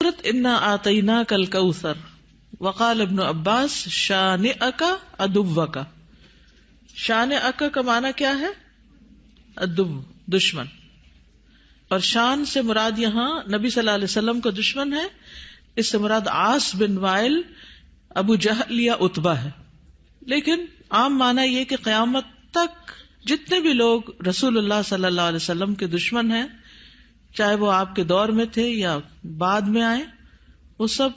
سورۃ انا آتیناک الکوثر وقال ابن عباس شانئک عدوک. شانئک کا معنی کیا ہے؟ عدو، دشمن. اور شان سے مراد یہاں نبی صلی اللہ علیہ وسلم کا دشمن ہے. اس سے مراد عاص بن وائل، ابو جہل یا عتبہ ہے. لیکن عام معنی یہ کہ قیامت تک جتنے بھی لوگ رسول اللہ صلی اللہ علیہ وسلم کے دشمن ہیں، چاہے وہ آپ کے دور میں تھے یا بعد میں آئے، وہ سب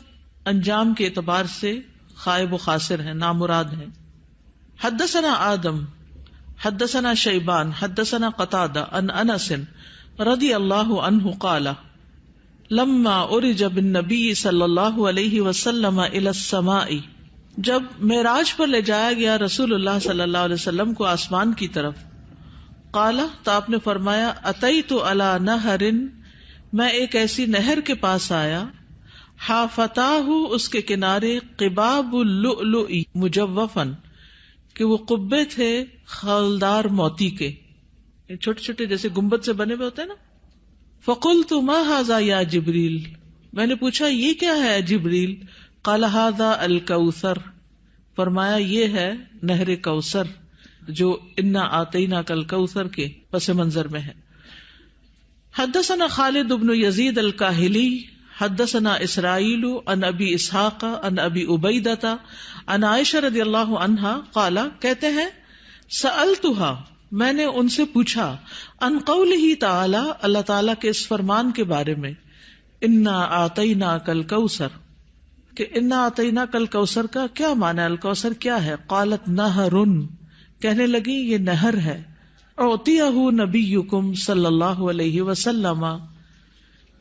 انجام کے اعتبار سے خائب و خاسر ہیں، نامراد ہیں. حدثنا آدم حدثنا شیبان حدثنا قتادہ عن انس رضی اللہ عنہ قال لما عرج بالنبی صلی اللہ علیہ وسلم الی السماء، جب معراج پر لے جایا گیا رسول اللہ صلی اللہ علیہ وسلم کو آسمان کی طرف، قال تو آپ نے فرمایا اتیت علی نہر، میں ایک ایسی نہر کے پاس آیا، حافتاہ اس کے کنارے قباب اللؤلؤ مجوفا، کہ وہ قبے تھے خالدار موتی کے، چھوٹے چھوٹے جیسے گنبد سے بنے ہوئے ہوتے ہیں نا. فقلت ما ھذا یا جبریل، میں نے پوچھا یہ کیا ہے جبریل؟ قال ھذا الکوثر، فرمایا یہ ہے نہر کوثر جو انا آتیناک الکوثر کے پس منظر میں ہے. حدثنا خالد بن یزید الکاہلی حدثنا اسرائیل عن ابی اسحاق عن ابی عبیدہ عن عائشہ رضی اللہ عنہا قال، کہتے ہیں سألتها، میں نے ان سے پوچھا، عن قولہ تعالی، اللہ تعالیٰ کے اس فرمان کے بارے میں، انا آتیناک الکوثر، کہ انا آتیناک الکوثر کا کیا معنی ہے؟ الکوثر کیا ہے؟ قالت نہر، کہنے لگی یہ نہر ہے، اعطیہ نبیکم صلی اللہ علیہ وسلم،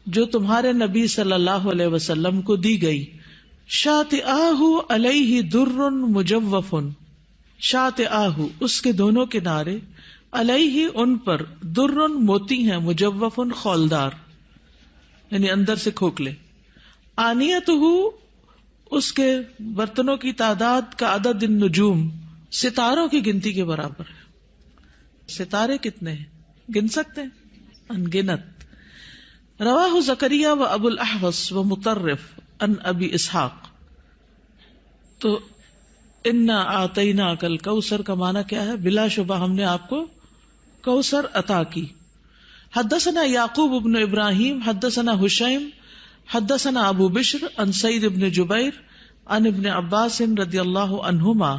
جو تمہارے نبی صلی اللہ علیہ وسلم کو دی گئی. شاطئاہ علیہ در مجوف، شاطئاہ اس کے دونوں کنارے، علیہ ان پر، در موتی ہیں، مجوف خولدار یعنی اندر سے کھوکھلے. آنیتہ اس کے برتنوں کی تعداد کا عدد النجوم، ستاروں کی گنتی کے برابر ہے. ستارے کتنے ہیں گن سکتے ہیں؟ انگنت. رواہ زکریہ و ابو الاحوص و مطرف ان ابی اسحاق. تو انا آتیناک الکوثر کا معنی کیا ہے؟ بلا شبہ ہم نے آپ کو کوثر عطا کی. حدثنا یعقوب بن ابراہیم حدثنا حشیم حدثنا ابو بشر عن سعید بن جبیر عن ابن عباس رضی اللہ عنہما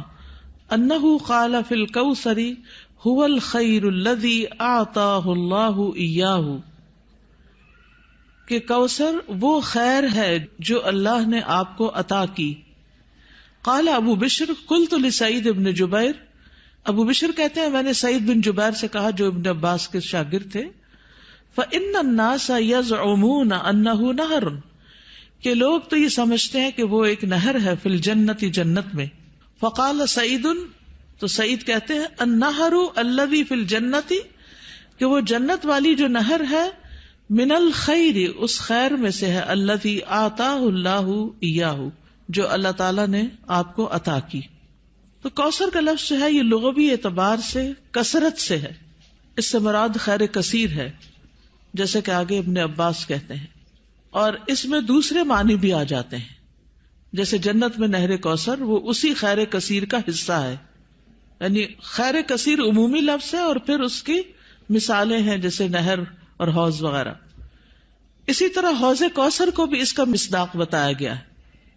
انہ قال فی الکوثر هو الخیر الذی اعطاہ اللہ ایاہ، کہ کوثر وہ خیر ہے جو اللہ نے آپ کو عطا کی. قال ابو بشر قلت لسعید بن جبیر، ابو بشر کہتے ہیں میں نے سعید بن جبیر سے کہا جو ابن عباس کے شاگرد تھے، فإن الناس يزعمون انه نہر، کہ لوگ تو یہ سمجھتے ہیں کہ وہ ایک نہر ہے، فی الجنت جنت میں. فقال سعید، تو سعید کہتے ہیں النہر الذی فی الجنت، کہ وہ جنت والی جو نہر ہے، من الخیر اس خیر میں سے ہے، الذی آتاہ اللہ ایاہ جو اللہ تعالیٰ نے آپ کو عطا کی. تو کوثر کا لفظ جو ہے یہ لغوی اعتبار سے کثرت سے ہے، اس سے مراد خیر کثیر ہے، جیسے کہ آگے ابن عباس کہتے ہیں. اور اس میں دوسرے معنی بھی آ جاتے ہیں، جیسے جنت میں نہر کوثر وہ اسی خیر کثیر کا حصہ ہے، یعنی خیر کثیر عمومی لفظ ہے اور پھر اس کی مثالیں ہیں جیسے نہر اور حوض وغیرہ. اسی طرح حوض کوثر کو بھی اس کا مصداق بتایا گیا ہے.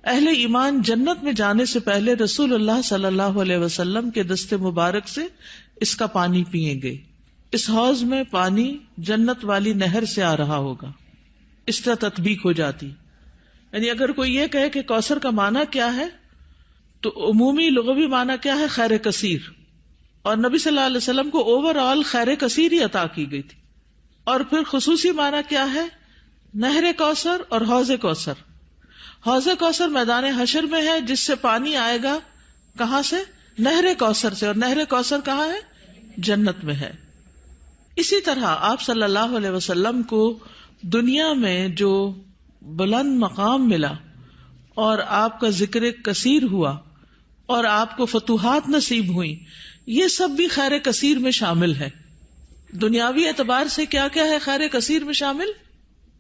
اہل ایمان جنت میں جانے سے پہلے رسول اللہ صلی اللہ علیہ وسلم کے دست مبارک سے اس کا پانی پیئیں گے. اس حوض میں پانی جنت والی نہر سے آ رہا ہوگا. اس طرح تطبیق ہو جاتی. یعنی اگر کوئی یہ کہے کہ کوثر کا معنی کیا ہے، تو عمومی لغوی معنی کیا ہے؟ خیر کثیر. اور نبی صلی اللہ علیہ وسلم کو اوور آل خیر کثیر ہی عطا کی گئی تھی. اور پھر خصوصی معنی کیا ہے؟ نہر کوثر اور حوض کوثر. حوض کوثر میدان حشر میں ہے، جس سے پانی آئے گا کہاں سے؟ نہر کوثر سے. اور نہر کوثر کہاں ہے؟ جنت میں ہے. اسی طرح آپ صلی اللہ علیہ وسلم کو دنیا میں جو بلند مقام ملا اور آپ کا ذکر کثیر ہوا اور آپ کو فتوحات نصیب ہوئی، یہ سب بھی خیر کثیر میں شامل ہے. دنیاوی اعتبار سے کیا کیا ہے خیر کثیر میں شامل؟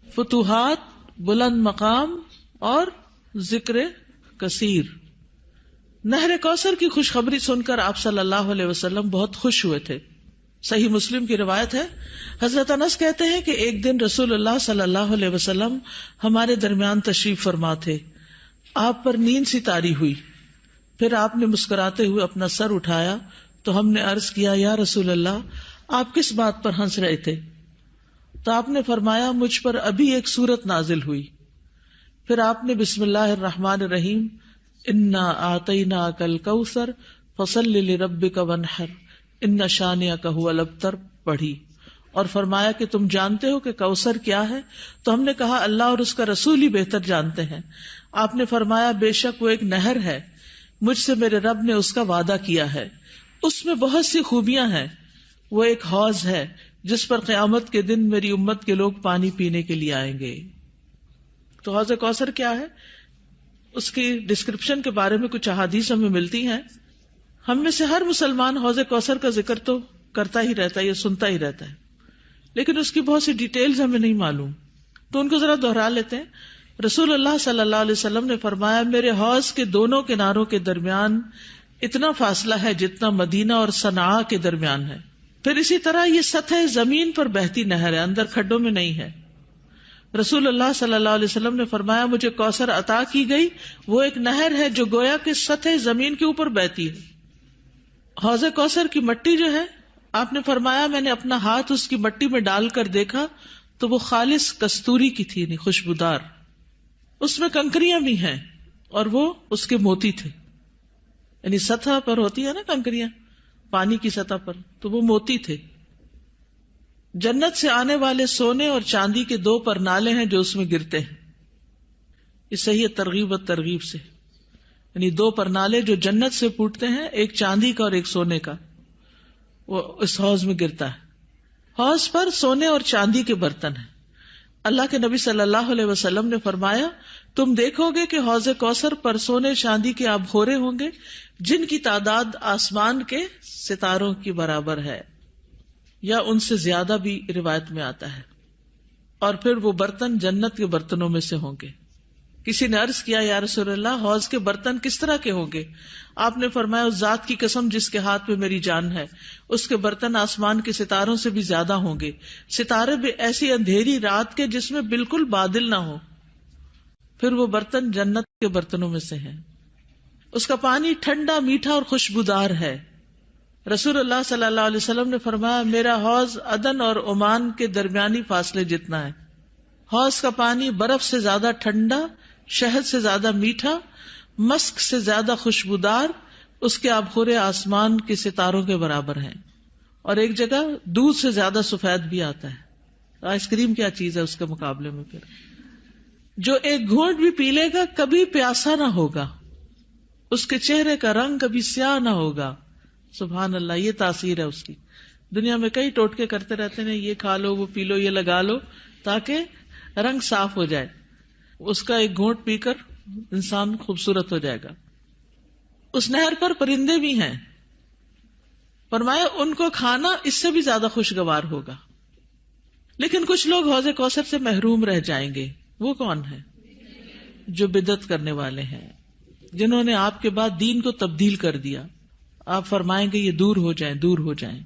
فتوحات بلند مقام اور ذکر کثیر. نہر کوثر کی خوشخبری سن کر آپ صلی اللہ علیہ وسلم بہت خوش ہوئے تھے. صحیح مسلم کی روایت ہے، حضرت انس کہتے ہیں کہ ایک دن رسول اللہ صلی اللہ علیہ وسلم ہمارے درمیان تشریف فرما تھے. آپ پر نیند سی طاری ہوئی، پھر آپ نے مسکراتے ہوئے اپنا سر اٹھایا تو ہم نے عرض کیا یا رسول اللہ آپ کس بات پر ہنس رہے تھے؟ تو آپ نے فرمایا مجھ پر ابھی ایک سورت نازل ہوئی. پھر آپ نے بسم اللہ الرحمن الرحیم انا آتیناک الکوثر فصل لربک وانحر ان شانئک ھو الابتر پڑھی اور فرمایا کہ تم جانتے ہو کہ کوثر کیا ہے؟ تو ہم نے کہا اللہ اور اس کا رسول ہی بہتر جانتے ہیں. آپ نے فرمایا بے شک وہ ایک نہر ہے، مجھ سے میرے رب نے اس کا وعدہ کیا ہے، اس میں بہت سی خوبیاں ہیں. وہ ایک حوض ہے جس پر قیامت کے دن میری امت کے لوگ پانی پینے کے لیے آئیں گے. تو حوض کوثر کیا ہے، اس کی ڈسکرپشن کے بارے میں کچھ احادیث ہمیں ملتی ہیں. ہم میں سے ہر مسلمان حوض کوثر کا ذکر تو کرتا ہی رہتا ہے یا سنتا ہی رہتا ہے، لیکن اس کی بہت سی ڈیٹیلز ہمیں نہیں معلوم، تو ان کو ذرا دوہرا لیتے ہیں. رسول اللہ صلی اللہ علیہ وسلم نے فرمایا میرے حوض کے دونوں کناروں کے درمیان اتنا فاصلہ ہے جتنا مدینہ اور صنعاء کے درمیان ہے. پھر اسی طرح یہ سطح زمین پر بہتی نہر ہے، اندر کھڈوں میں نہیں ہے. رسول اللہ صلی اللہ علیہ وسلم نے فرمایا مجھے کوثر عطا کی گئی، وہ ایک نہر ہے جو گویا کہ سطح زمین کے اوپر بہتی ہے. حوض کوثر کی مٹی جو ہے، آپ نے فرمایا میں نے اپنا ہاتھ اس کی مٹی میں ڈال کر دیکھا تو وہ خالص کستوری کی تھی، یعنی خوشبودار. اس میں کنکریاں بھی ہیں اور وہ اس کے موتی تھے، یعنی سطح پر ہوتی ہے نا کنکریاں پانی کی سطح پر، تو وہ موتی تھے. جنت سے آنے والے سونے اور چاندی کے 2 پرنالے ہیں جو اس میں گرتے ہیں. یہ صحیح ترغیب و ترغیب سے، یعنی 2 پرنالے جو جنت سے پھوٹتے ہیں، ایک چاندی کا اور ایک سونے کا، وہ اس حوض میں گرتا ہے. حوض پر سونے اور چاندی کے برتن ہیں. اللہ کے نبی صلی اللہ علیہ وسلم نے فرمایا تم دیکھو گے کہ حوض کوثر پر سونے چاندی کے آبخورے ہوں گے جن کی تعداد آسمان کے ستاروں کی برابر ہے یا ان سے زیادہ بھی روایت میں آتا ہے. اور پھر وہ برتن جنت کے برتنوں میں سے ہوں گے. کسی نے عرض کیا یا رسول اللہ حوض کے برتن کس طرح کے ہوں گے؟ آپ نے فرمایا اس ذات کی قسم جس کے ہاتھ میں میری جان ہے، اس کے برتن آسمان کے ستاروں سے بھی زیادہ ہوں گے. ستارے بھی ایسی اندھیری رات کے جس میں بالکل بادل نہ ہو. پھر وہ برتن جنت کے برتنوں میں سے ہیں. اس کا پانی ٹھنڈا میٹھا اور خوشبودار ہے. رسول اللہ صلی اللہ علیہ وسلم نے فرمایا میرا حوض عدن اور عمان کے درمیانی فاصلے جتنا ہے. حوض کا پانی برف سے زیادہ ٹھنڈا، شہد سے زیادہ میٹھا، مسک سے زیادہ خوشبودار، اس کے آبخورے آسمان کے ستاروں کے برابر ہیں. اور ایک جگہ دودھ سے زیادہ سفید بھی آتا ہے. آئس کریم کیا چیز ہے اس کے مقابلے میں؟ پھر جو ایک گھونٹ بھی پی لے گا کبھی پیاسا نہ ہوگا، اس کے چہرے کا رنگ کبھی سیاہ نہ ہوگا. سبحان اللہ، یہ تاثیر ہے اس کی. دنیا میں کئی ٹوٹکے کرتے رہتے ہیں، یہ کھا لو، وہ پی لو، یہ لگا لو تاکہ رنگ صاف ہو جائے. اس کا ایک گھونٹ پی کر انسان خوبصورت ہو جائے گا. اس نہر پر پرندے بھی ہیں، فرمایا ان کو کھانا اس سے بھی زیادہ خوشگوار ہوگا. لیکن کچھ لوگ حوض کوثر سے محروم رہ جائیں گے. وہ کون ہیں؟ جو بدعت کرنے والے ہیں، جنہوں نے آپ کے بعد دین کو تبدیل کر دیا. آپ فرمائیں گے یہ دور ہو جائیں، دور ہو جائیں.